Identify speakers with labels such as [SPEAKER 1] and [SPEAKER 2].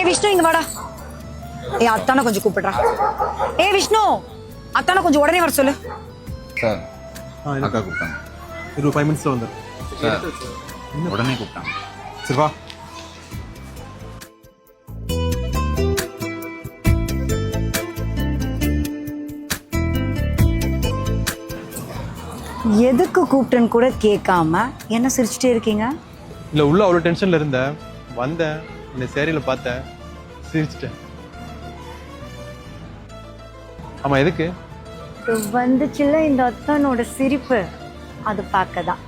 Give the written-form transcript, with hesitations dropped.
[SPEAKER 1] விஷ்ணு இங்க வாடா. அத்தானை கொஞ்சம் கூப்பிடுறா. விஷ்ணு, அத்தானை கொஞ்சம் உடனே வர சொல்லு.
[SPEAKER 2] சார் அக்கா கூப்பிட்டாங்க.
[SPEAKER 3] ஒரு 5 மினிட்ஸ்ல வந்து
[SPEAKER 2] சார் உடனே கூப்பிட்டாங்க.
[SPEAKER 3] சரி வா.
[SPEAKER 1] எதுக்கு கூப்பிட்டேன்னு கூட கேட்காம என்ன சிரிச்சுட்டே இருக்கீங்க?
[SPEAKER 3] இல்ல உள்ள அவ்வளவு டென்ஷன்ல இருந்தேன். வந்தேன், இந்த சேரியில பார்த்தேன், சிரிச்சிட்டேன். ஆமா எதுக்கு?
[SPEAKER 1] வந்துச்சுல இந்த அத்தானோட சிரிப்பு, அது பார்க்கதான்.